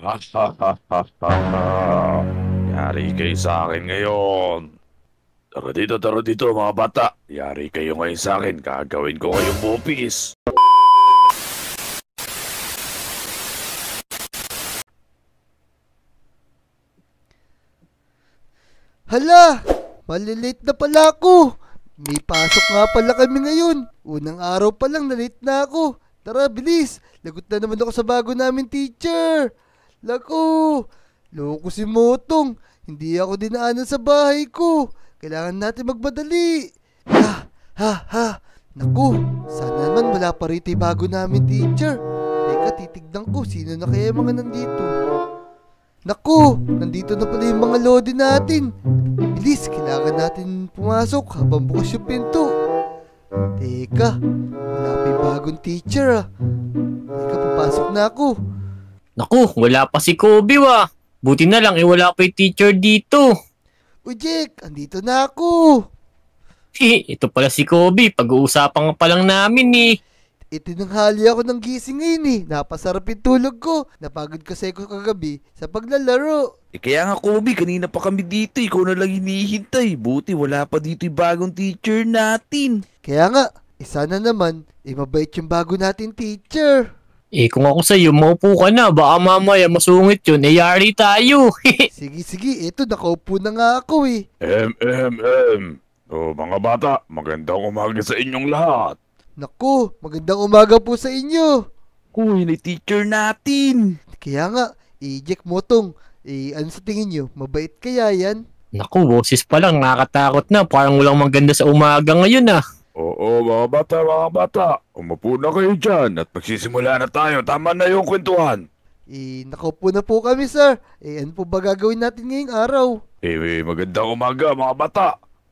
Yari kayo sa akin ngayon. Tara dito mga bata. Yari kayo ngayon sa akin. Gagawin ko kayong bupis. Hala! Malilate na pala ako. May pasok nga pala kami ngayon. Unang araw pa lang na-late na ako. Tara, bilis. Lagot na naman ako sa bago namin teacher. Lako! Loko si Motong. Hindi ako dinaanan sa bahay ko. Kailangan natin magmadali. Ha. Naku, sana naman wala pa rito yung bago namin teacher. Teka, titignan ko sino na kaya yung mga nandito. Naku, nandito na pala yung mga lodi natin. Bilis, kailangan natin pumasok habang bukas yung pinto. Teka, wala pa yung bagong teacher ah. Teka, papasok na ako. Naku, wala pa si Kobe Buti na lang wala pa yung teacher dito. Uy, Jack, andito na ako. Ito pala si Kobe, pag-uusapan pa lang namin Itinanghali ako ng gising ngayon eh. Napasarap yung tulog ko. Napagod kasi ako kagabi sa paglalaro. Kaya nga Kobe, kanina pa kami dito. Ikaw na lang hinihintay. Buti wala pa dito yung bagong teacher natin. Kaya nga, sana naman, mabait yung bago natin teacher. Kung ako sa'yo, maupo ka na. Baka mamaya masungit yun. Yari tayo. Sige, eto nakaupo na nga ako eh. O mga bata, magandang umaga sa inyong lahat. Naku, magandang umaga po sa inyo. Uy, na teacher natin. Kaya nga, Jack Motong, ano sa tingin nyo? Mabait kaya yan? Naku, boses pa lang. Nakakatakot na. Parang walang maganda sa umaga ngayon Oo, mga bata. Umupo na kayo dyan at magsisimula na tayo. Tama na yung kwentuhan. Nakaupo na po kami, sir. Ano po ba gagawin natin ngayong araw? Magandang umaga mga bata.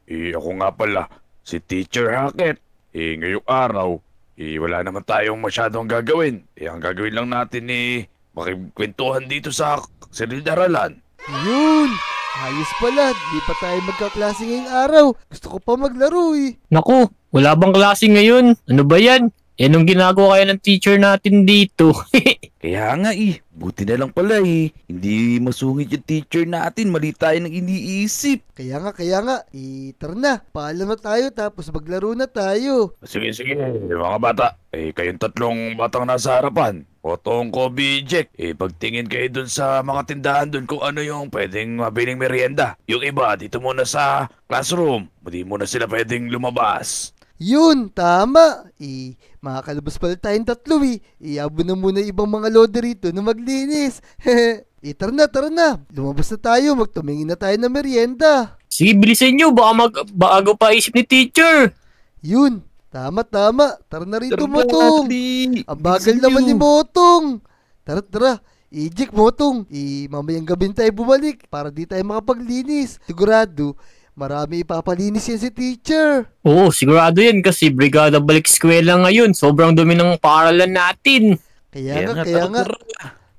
Ako nga pala, si Teacher Hackett. Ngayong araw, wala naman tayong masyadong gagawin. Ang gagawin lang natin makikwentuhan dito sa silid-aralan. Yun! Ayos pala, di pa tayo magkaklase ngayong araw. Gusto ko pa maglaro eh. Naku, wala bang klase ngayon? Ano ba yan? Anong ginagawa kaya ng teacher natin dito? Kaya nga buti na lang pala hindi masungit yung teacher natin, mali tayo ng iniisip. Kaya nga, tara na, paalam na tayo tapos maglaro na tayo. Sige, mga bata, kayong tatlong batang nasa harapan, Otong, Kobe, Jack, pagtingin kayo dun sa mga tindahan dun kung ano yung pwedeng mabiling merienda. Yung iba, dito muna sa classroom, hindi muna sila pwedeng lumabas. Yun, tama. Makakalabas pala tayong tatlo Iabo na muna ibang mga lode rito na maglinis. Tara na. Lumabas na tayo, magtumingin na tayo ng merienda. Sige, bilisan nyo. Baka bago pa isip ni teacher. Yun, tama. Tara na rito, Tara na, Motong. Ashley. Ang bagal Bilisan naman nyo. ni Motong. Tara. Jack, Motong. Mamayang gabi tayo bumalik para di tayo makapaglinis. Sigurado, marami ipapalinis yan si teacher. Oo, sigurado yan kasi brigada balik eskwela ngayon. Sobrang dumi ng paaralan natin. Kaya nga.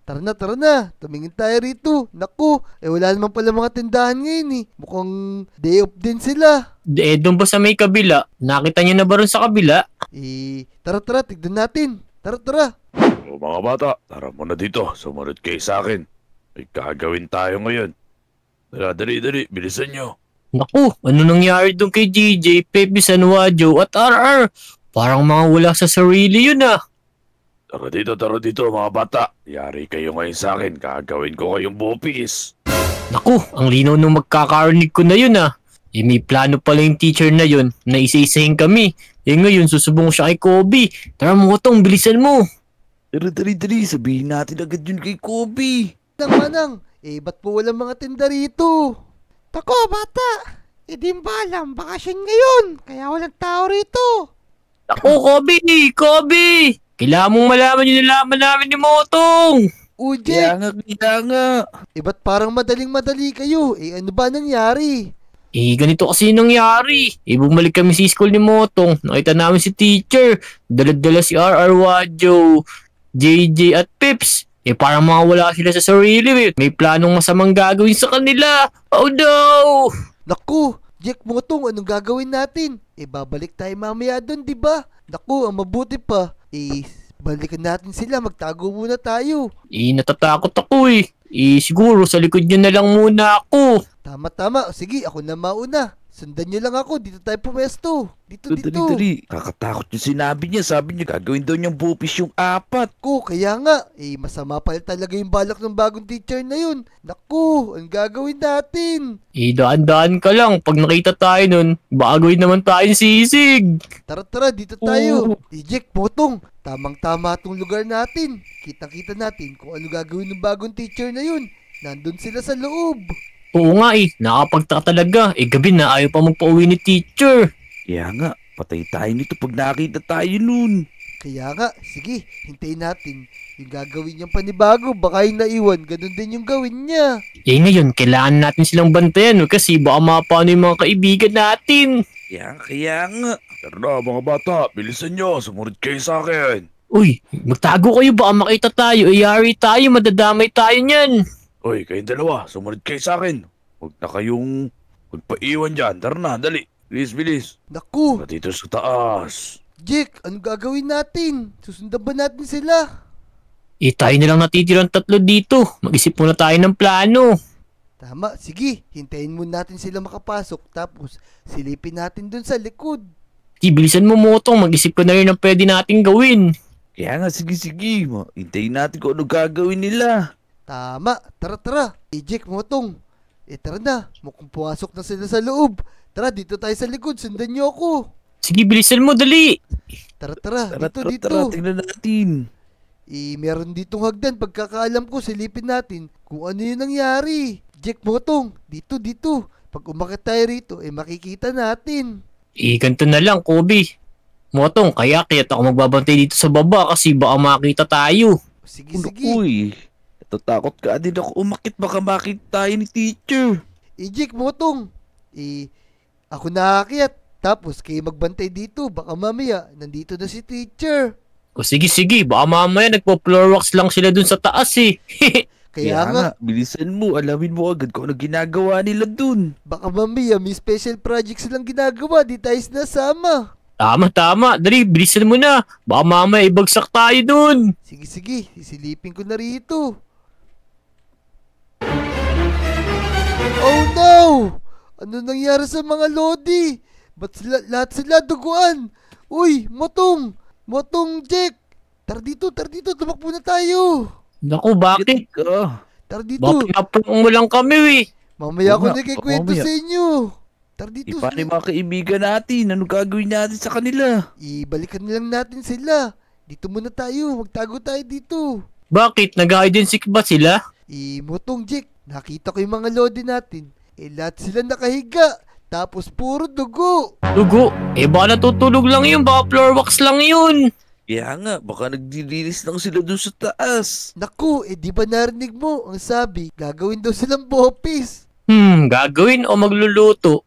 Tara na. Tumingin tayo rito. Naku, wala naman pala mga tindahan ngayon Mukhang day off din sila. Doon ba sa may kabila? Nakita nyo na ba rin sa kabila? Tara, tignan natin. Tara. O mga bata, tara muna dito, sumunod kayo sa akin. May gagawin tayo ngayon. Dali, bilisan nyo. Naku, ano nangyari doon kay JJ, Pepe, Sanwajo at RR? Parang mga wala sa sarili yun Tara dito mga bata. Yari kayo ngayon sa akin, gagawin ko kayong bupis. Naku, ang linaw nung magkakarinig ko na yun may plano pala yung teacher na yun na isa-isahin kami. Ngayon susubong siya kay Kobe. Tara Motong, bilisan mo. Dali, sabihin natin agad yun kay Kobe. Manang, ba't po walang mga tinda rito? Tako, bata. Di ba alam, bakasyon ngayon. Kaya walang tao rito. Naku, Kobe! Kailangan mong malaman yung nalaman namin ni Motong. Uje, Kaya nga. ba't parang madaling-madali kayo? Ano ba nangyari? Ganito kasi nangyari. Bumalik kami sa school ni Motong. Nakita namin si teacher. Dala-dala si RR Wajo, JJ at Pips. Parang mga wala sila sa sarili. May planong masamang gagawin sa kanila. Oh no! Naku, Jack Motong, anong gagawin natin? Babalik tayo mamaya doon, di ba? Naku, ang mabuti pa. balikan natin sila, magtago muna tayo. Natatakot ako eh. Siguro sa likod niyo na lang muna ako. Tama, sige, ako na mauna. Sundan nyo lang ako, dito tayo pumesto. Dito. Dali. Kakatakot yung sinabi niya. Sabi niya gagawin daw niyang bupis yung 4. Kaya nga, masama pala talaga yung balak ng bagong teacher na yun. Naku, ang gagawin natin? Daan-daan ka lang. Pag nakita tayo nun, baka gawin naman tayong sisig. Tara, dito tayo. Jack, Potong, tamang-tama tong lugar natin. Kitang-kita natin kung ano gagawin ng bagong teacher na yun. Nandun sila sa loob. Oo nga nakapagtaka talaga. Gabi na ayaw pa magpa-uwi ni teacher. Kaya nga, patay tayo nito pag nakita tayo nun. Kaya nga, sige, hintayin natin. Yung gagawin niyang panibago, baka yung naiwan, ganun din yung gawin niya. Ngayon, kailangan natin silang bantayan kasi baka mapano yung mga kaibigan natin. Kaya nga. Tara na mga bata, bilisan nyo. Sumunod kayo sa akin. Uy, magtago kayo baka makita tayo. Yari tayo, madadamay tayo niyan. Uy, kayong dalawa, sumunod kayo sa akin. Huwag na kayong magpaiwan dyan. Tara na, dali. Bilis. Naku, Dito sa taas. Jack, anong gagawin natin? Susundan ba natin sila? Tayo na lang natitirang 3 dito. Mag-isip muna tayo ng plano. Tama, sige, hintayin muna natin sila makapasok, tapos silipin natin dun sa likod. Bilisan mo Motong, mag-isip ka na rin ang pwede nating gawin. Kaya nga, sige. Hintayin natin kung ano gagawin nila. Tama, tara. Jack, Motong. Tara na, mukhang pumasok na sila sa loob. Tara, dito tayo sa likod, sundan niyo ako. Sige, bilisan mo, dali. Tara, dito. Tara, tingnan natin. Meron ditong hagdan, pagkakaalam ko, silipin natin kung ano yung nangyari. Jack, Motong, dito. Pag umakit tayo rito, makikita natin. Ganito na lang, Kobe. Motong, kaya ako magbabantay dito sa baba kasi baka makita tayo. Sige. Uy, natatakot ka din ako umakit. Baka makita tayo ni teacher. Jack, Motong, ako nakaakyat. Tapos kayo magbantay dito, baka mamaya nandito na si teacher. Sige, baka mamaya nagpo-floor wax lang sila dun sa taas eh. Kaya nga, bilisan mo. Alamin mo agad kung ano ginagawa nila dun. baka mamaya may special projects silang ginagawa, di tayo sinasama. Tama, dali, bilisan mo na. Baka mamaya ibagsak tayo dun. Sige, isilipin ko na rito. Oh no! Ano nangyari sa mga Lodi? Ba't lahat sila duguan? Uy, Motong, Jack! Tara dito, tumakbo na tayo! Naku, bakit? Tara dito, Bakit napulong mo lang kami eh? mamaya ko Oo nga, nagkikwento mamaya. sa inyo. Tara dito, Paano yung mga kaibigan natin? Ano gagawin natin sa kanila? ibalikan na lang natin sila. Dito muna tayo, magtago tayo dito. Bakit? Nag-hide and seek ba sila? Motong, Jack, nakita ko yung mga Lodi natin. Lahat sila nakahiga. Tapos puro dugo. Dugo? Baka natutulog lang yun. Baka floor wax lang yun. Kaya nga, baka nagdilinis lang sila dun sa taas. Naku, di ba narinig mo? Ang sabi, gagawin daw silang bopis. Gagawin o magluluto?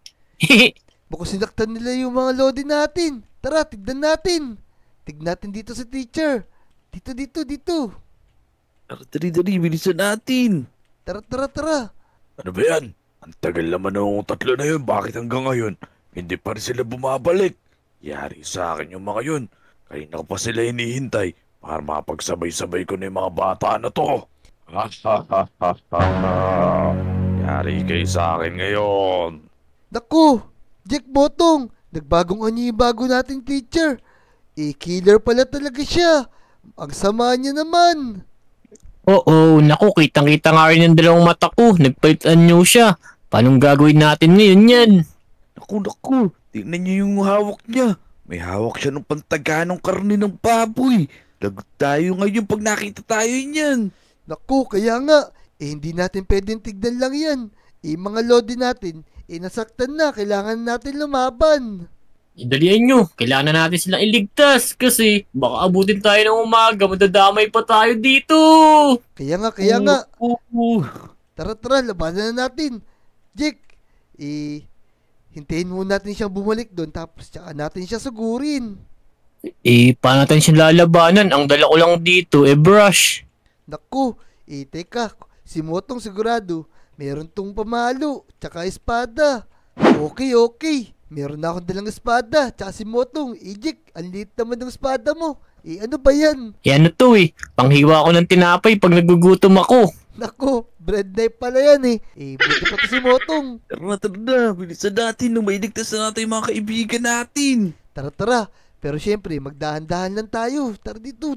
Baka sinaktan nila yung mga Lodi natin. Tara, tignan natin. Tignan natin dito sa teacher. Dito. Dali, bilisan natin. Tara. Ano ba yan? Ang tagal naman ng 3 na yun. Bakit hanggang ngayon, hindi pa rin sila bumabalik? Yari sa akin yung mga yun. Kanina ko pa sila hinihintay para mapagsabay-sabay ko na yung mga bata na to. Yari kayo sa akin ngayon. Naku, Jack Botong, nagbagong anyo yung bago nating teacher. Killer pala talaga siya. Ang sama niya naman. Oo, naku, kitang-kita nga rin yung 2 mata ko. Nagpalitan nyo siya. Paanong gagawin natin ngayon yan? Naku. Tingnan niyo yung hawak niya. May hawak siya ng pantaganong karne ng baboy. Lagot tayo ngayon pag nakita tayo niyan. Naku, kaya nga, hindi natin pwedeng tignan lang yan. Mga Lodi natin, nasaktan na, kailangan natin lumaban. Idalian nyo, kailangan na natin silang iligtas kasi baka abutin tayo ng umaga, madadamay pa tayo dito. Kaya nga, Oo. tara, labanan na natin. Jack, hintayin muna natin siyang bumalik doon, tapos tsaka natin siya sugurin. Paano natin siya lalabanan? Ang dala ko lang dito, brush. Naku, teka, si Motong sigurado, meron tong pamalo, tsaka espada. Okay. Meron na akong dalang espada, tsaka si Motong. Jack, ang liit naman ng espada mo. Ano ba yan? Ano to panghiwa ko ng tinapay pag nagugutom ako. Naku, bread knife pala yan buti pa to si Motong. Tara na, bilisan natin nung mailigtas na natin yung mga kaibigan natin. Tara. Pero syempre, magdahan-dahan lang tayo. Tara dito,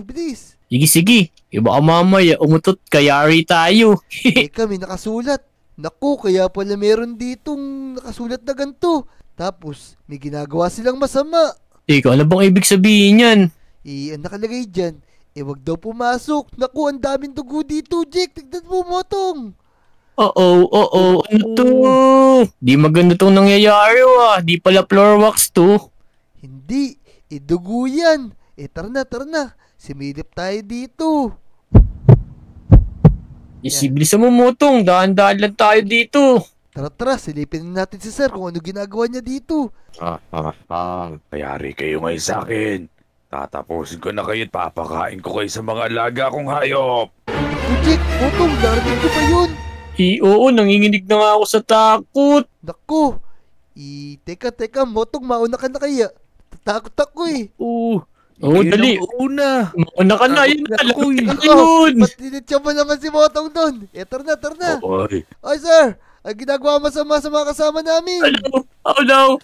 bilis. Sige. Baka mamaya umutot kayari tayo. Teka, may nakasulat. Naku, kaya pala meron ditong nakasulat na ganito. Tapos, may ginagawa silang masama. Teka, ano bang ibig sabihin yan? Ang nakalagay dyan, wag daw pumasok. Naku, ang daming dugo dito, Jake. Tignan mo, Motong. Oo. Ano to? Di maganda tong nangyayari Di pala floor wax to. Hindi, dugo yan. Tara na. Similip tayo dito. Bilisan mo, Motong. Dahan-dahan lang tayo dito. Tara, silipin na natin si Sir kung ano ginagawa niya dito. Kayari kayo ngayon sa akin. Tatapusin ko na kayo at papakain ko kayo sa mga alaga kong hayop. Jake, Motong, narinig ko pa yun. Oo, nanginginig na nga ako sa takot. Naku, teka, Motong, mauna ka na kaya. Tatakot ako Dali. Mauna ka na, yun na, lagot ka na yun. Ba't dinitya mo naman si Motong doon? Tara na. Oy, Oy, Sir, ang ginagawa masama sa mga kasama namin. Hello.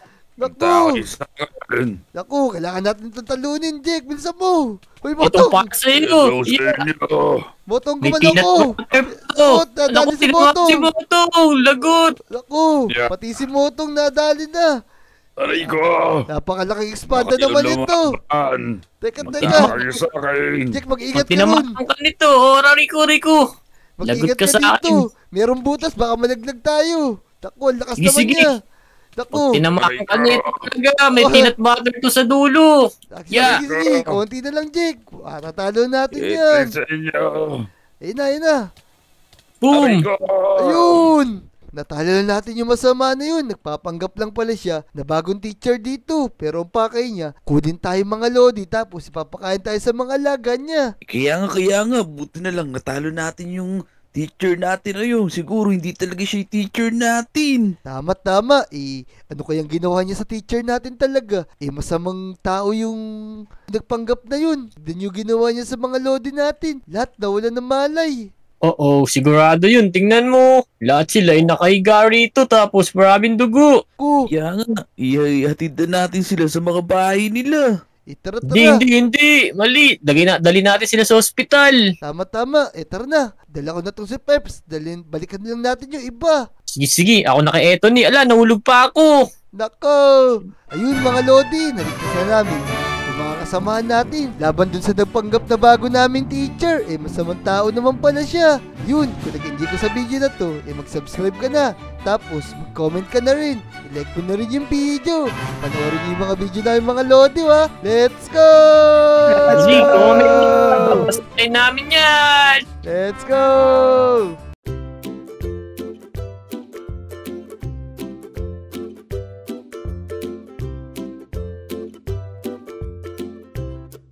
tao Naku, isa akin. kailangan natin itong talunin, Jake. Bilisan mo. Uy, Itong Motong, para sa'yo. Hello sa inyo. Motong, May gumalaw peanut ko. butter to. Nadali si tinawag Motong. si Motong. Lagot. Naku, Yeah. pati si Motong nadali na. Aray ko. Napakalaking espada naman ito. Teka. Tayo sa akin. Jake, mag-ingat Pag ka ron. tinamaan ka nito. Rico. Mag-ingat Lagot ka ka sa dito. Merong butas, baka malaglag tayo. Naku, ang lakas Sige, naman sige. niya. Naku. Tinamaan ka nito talaga. May peanut butter to sa dulo. Yeah. Sige. Konti na lang, Jake. Tatalo natin Ito yan. sa inyo. Ayun na. Aray Boom. ko. Ayun. Natalo na natin yung masama na yun. Nagpapanggap lang pala siya na bagong teacher dito. Pero ang pakay niya, kunin tayo mga lodi tapos ipapakain tayo sa mga alaga niya. Kaya nga, buti na lang natalo natin yung teacher natin ayun. Siguro hindi talaga siya yung teacher natin. Tama. Ano kayang ginawa niya sa teacher natin talaga? Masamang tao yung nagpanggap na yun. Then yung ginawa niya sa mga lodi natin. Lahat nawala ng malay. Oo, sigurado yun. Tingnan mo. Lahat sila ay nakahiga rito tapos maraming dugo. Kaya nga, ihatid na natin sila sa mga bahay nila. Tara. Hindi. Mali. Dali natin sila sa ospital. Tama. Tara na. Dala ko na tong si Peps. Balikan lang natin yung iba. Sige. Ako na kay Anthony. Ala, nahulog pa ako. Nako! Ayun mga lodi, naligtas na namin yung mga kasamahan natin. Laban dun sa nagpanggap na bago naming teacher, masamang tao naman pala siya. Yun, kung nag-enjoy ka sa video na to, mag-subscribe ka na. Tapos, mag-comment ka na rin. I-like mo na rin yung video. Panoorin niyo yung mga video namin mga lodi, ha? Let's go! Sige, comment. Babasahin namin yan. Let's go!